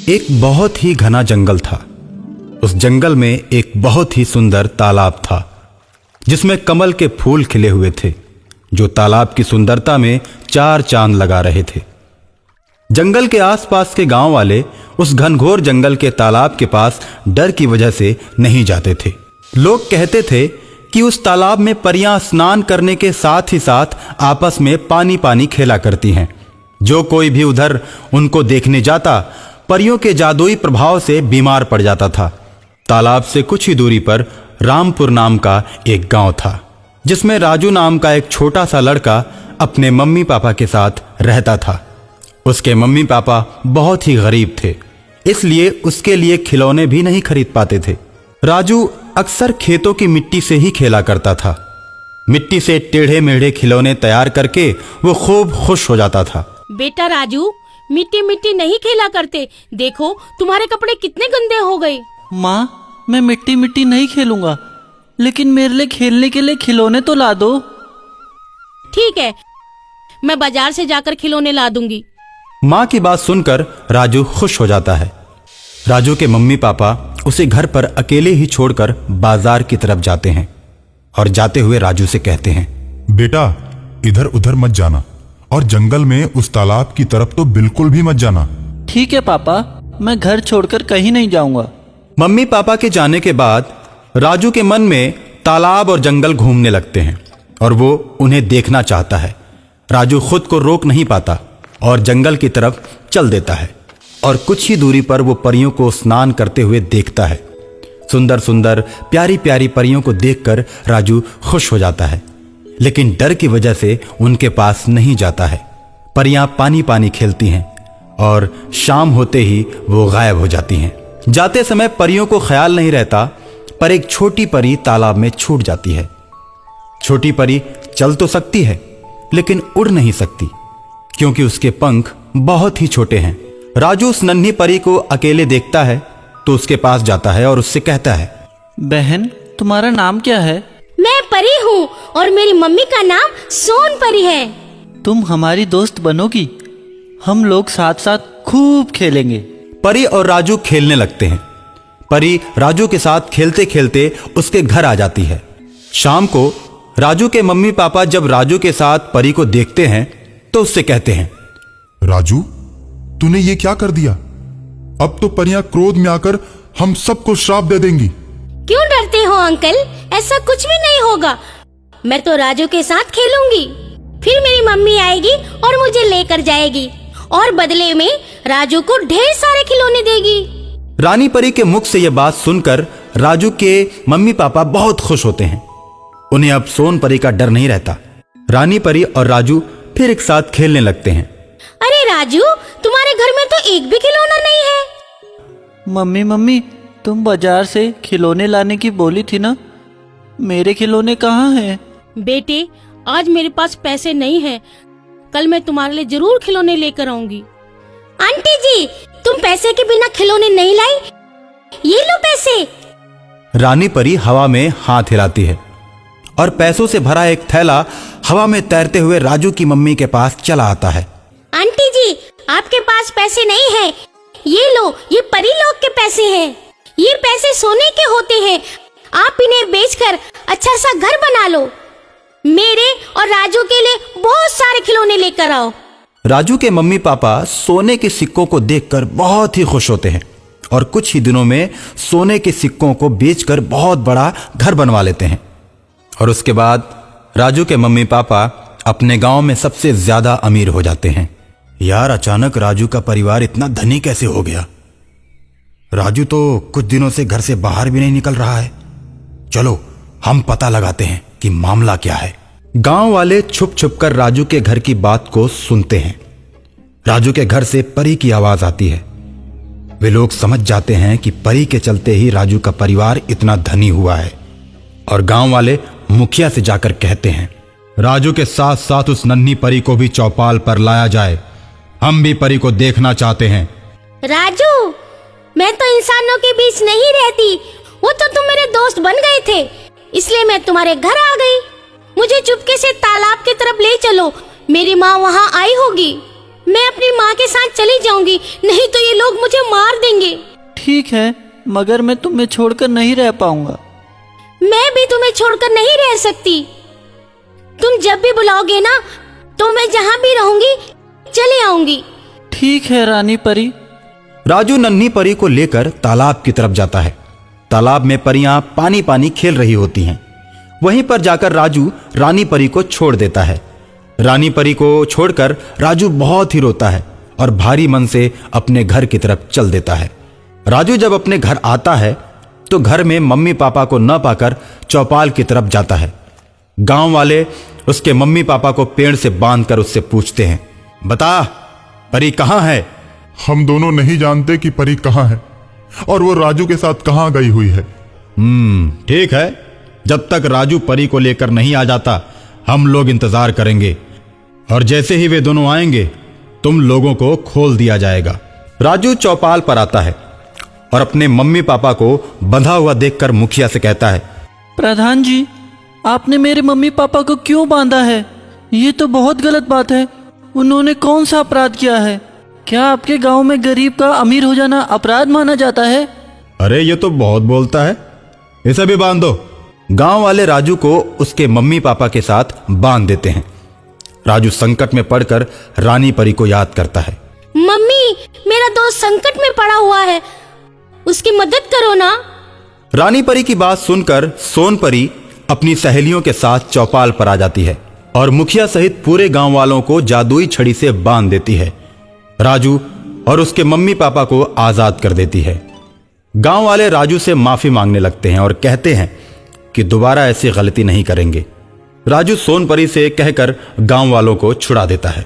एक बहुत ही घना जंगल था। उस जंगल में एक बहुत ही सुंदर तालाब था जिसमें कमल के फूल खिले हुए थे, जो तालाब की सुंदरता में चार चांद लगा रहे थे। जंगल के आसपास के गांव वाले उस घनघोर जंगल के तालाब के पास डर की वजह से नहीं जाते थे। लोग कहते थे कि उस तालाब में परियां स्नान करने के साथ ही साथ आपस में पानी पानी खेला करती हैं। जो कोई भी उधर उनको देखने जाता परियों के जादुई प्रभाव से बीमार पड़ जाता था। तालाब से कुछ ही दूरी पर रामपुर नाम का एक गांव था जिसमें राजू नाम का एक छोटा सा लड़का अपने मम्मी पापा के साथ रहता था। उसके मम्मी पापा बहुत ही गरीब थे, इसलिए उसके लिए खिलौने भी नहीं खरीद पाते थे। राजू अक्सर खेतों की मिट्टी से ही खेला करता था। मिट्टी से टेढ़े मेढ़े खिलौने तैयार करके वो खूब खुश हो जाता था। बेटा राजू, मिट्टी मिट्टी नहीं खेला करते, देखो तुम्हारे कपड़े कितने गंदे हो गए। माँ, मैं मिट्टी मिट्टी नहीं खेलूंगा, लेकिन मेरे लिए खेलने के लिए खिलौने तो ला दो। ठीक है, मैं बाजार से जाकर खिलौने ला दूंगी। माँ की बात सुनकर राजू खुश हो जाता है। राजू के मम्मी पापा उसे घर पर अकेले ही छोड़कर बाजार की तरफ जाते हैं और जाते हुए राजू से कहते हैं, बेटा इधर उधर मत जाना और जंगल में उस तालाब की तरफ तो बिल्कुल भी मत जाना। ठीक है पापा, मैं घर छोड़कर कहीं नहीं जाऊंगा। मम्मी पापा के जाने के बाद राजू के मन में तालाब और जंगल घूमने लगते हैं और वो उन्हें देखना चाहता है। राजू खुद को रोक नहीं पाता और जंगल की तरफ चल देता है और कुछ ही दूरी पर वो परियों को स्नान करते हुए देखता है। सुंदर सुंदर प्यारी प्यारी परियों को देखकर राजू खुश हो जाता है, लेकिन डर की वजह से उनके पास नहीं जाता है। परियां पानी पानी खेलती हैं और शाम होते ही वो गायब हो जाती हैं। जाते समय परियों को ख्याल नहीं रहता, पर एक छोटी परी तालाब में छूट जाती है। छोटी परी चल तो सकती है लेकिन उड़ नहीं सकती क्योंकि उसके पंख बहुत ही छोटे हैं। राजू उस नन्ही परी को अकेले देखता है तो उसके पास जाता है और उससे कहता है, बहन, तुम्हारा नाम क्या है? मैं परी हूँ और मेरी मम्मी का नाम सोन परी है। तुम हमारी दोस्त बनोगी? हम लोग साथ साथ खूब खेलेंगे। परी और राजू खेलने लगते हैं। परी राजू के साथ खेलते खेलते उसके घर आ जाती है। शाम को राजू के मम्मी पापा जब राजू के साथ परी को देखते हैं तो उससे कहते हैं, राजू तूने ये क्या कर दिया? अब तो परियां क्रोध में आकर हम सबको श्राप दे देंगी। क्यों डरते हो अंकल? ऐसा कुछ भी नहीं होगा। मैं तो राजू के साथ खेलूंगी, फिर मेरी मम्मी आएगी और मुझे लेकर जाएगी और बदले में राजू को ढेर सारे खिलौने देगी। रानी परी के मुख से यह बात सुनकर राजू के मम्मी पापा बहुत खुश होते हैं। उन्हें अब सोन परी का डर नहीं रहता। रानी परी और राजू फिर एक साथ खेलने लगते हैं। अरे राजू, तुम्हारे घर में तो एक भी खिलौना नहीं है। मम्मी, तुम बाजार से खिलौने लाने की बोली थी ना, मेरे खिलौने कहाँ हैं? बेटे, आज मेरे पास पैसे नहीं है, कल मैं तुम्हारे लिए जरूर खिलौने लेकर आऊंगी। आंटी जी, तुम पैसे के बिना खिलौने नहीं लाई, ये लो पैसे। रानी परी हवा में हाथ हिलाती है और पैसों से भरा एक थैला हवा में तैरते हुए राजू की मम्मी के पास चला आता है। आंटी जी, आपके पास पैसे नहीं है, ये लो, ये परी लोग के पैसे हैं। ये पैसे सोने के होते हैं, आप इन्हें बेचकर अच्छा सा घर बना लो। मेरे और राजू के लिए बहुत सारे खिलौने लेकर आओ। राजू के मम्मी पापा सोने के सिक्कों को देखकर बहुत ही खुश होते हैं और कुछ ही दिनों में सोने के सिक्कों को बेचकर बहुत बड़ा घर बनवा लेते हैं। और उसके बाद राजू के मम्मी पापा अपने गांव में सबसे ज्यादा अमीर हो जाते हैं। यार, अचानक राजू का परिवार इतना धनी कैसे हो गया? राजू तो कुछ दिनों से घर से बाहर भी नहीं निकल रहा है। चलो हम पता लगाते हैं कि मामला क्या है। गांव वाले छुप छुप कर राजू के घर की बात को सुनते हैं। राजू के घर से परी की आवाज आती है। वे लोग समझ जाते हैं कि परी के चलते ही राजू का परिवार इतना धनी हुआ है और गांव वाले मुखिया से जाकर कहते हैं, राजू के साथ साथ उस नन्ही परी को भी चौपाल पर लाया जाए। हम भी परी को देखना चाहते हैं। राजू, मैं तो इंसानों के बीच नहीं रहती, वो तो तुम मेरे दोस्त बन गए थे, इसलिए मैं तुम्हारे घर आ गई। मुझे चुपके से तालाब की तरफ ले चलो, मेरी माँ वहाँ आई होगी। मैं अपनी माँ के साथ चली जाऊंगी, नहीं तो ये लोग मुझे मार ठीक है, मगर मैं तुम्हें छोड़कर नहीं रह पाऊंगा। मैं भी तुम्हें छोड़कर नहीं रह सकती। तुम जब भी बुलाओगे ना तो मैं जहाँ भी रहूंगी चले आऊंगी। ठीक है रानी परी। राजू नन्ही परी को लेकर तालाब की तरफ जाता है। तालाब में परियां पानी पानी खेल रही होती हैं। वहीं पर जाकर राजू रानी परी को छोड़ देता है। रानी परी को छोड़कर राजू बहुत ही रोता है और भारी मन से अपने घर की तरफ चल देता है। राजू जब अपने घर आता है तो घर में मम्मी पापा को न पाकर चौपाल की तरफ जाता है। गांव वाले उसके मम्मी पापा को पेड़ से बांधकर उससे पूछते हैं, बता परी कहाँ है? हम दोनों नहीं जानते कि परी कहाँ है और वो राजू के साथ कहाँ गई हुई है। ठीक है, जब तक राजू परी को लेकर नहीं आ जाता हम लोग इंतजार करेंगे और जैसे ही वे दोनों आएंगे तुम लोगों को खोल दिया जाएगा। राजू चौपाल पर आता है और अपने मम्मी पापा को बंधा हुआ देखकर मुखिया से कहता है, प्रधान जी, आपने मेरे मम्मी पापा को क्यों बांधा है? ये तो बहुत गलत बात है। उन्होंने कौन सा अपराध किया है? क्या आपके गांव में गरीब का अमीर हो जाना अपराध माना जाता है? अरे ये तो बहुत बोलता है, इसे भी बांध दो। गांव वाले राजू को उसके मम्मी पापा के साथ बांध देते हैं। राजू संकट में पड़कर रानी परी को याद करता है। मम्मी, मेरा दोस्त संकट में पड़ा हुआ है, उसकी मदद करो ना। रानी परी की बात सुनकर सोन परी अपनी सहेलियों के साथ चौपाल पर आ जाती है और मुखिया सहित पूरे गांव वालों को जादुई छड़ी से बांध देती है। राजू और उसके मम्मी पापा को आजाद कर देती है। गांव वाले राजू से माफी मांगने लगते हैं और कहते हैं कि दोबारा ऐसी गलती नहीं करेंगे। राजू सोन परी से कहकर गांव वालों को छुड़ा देता है।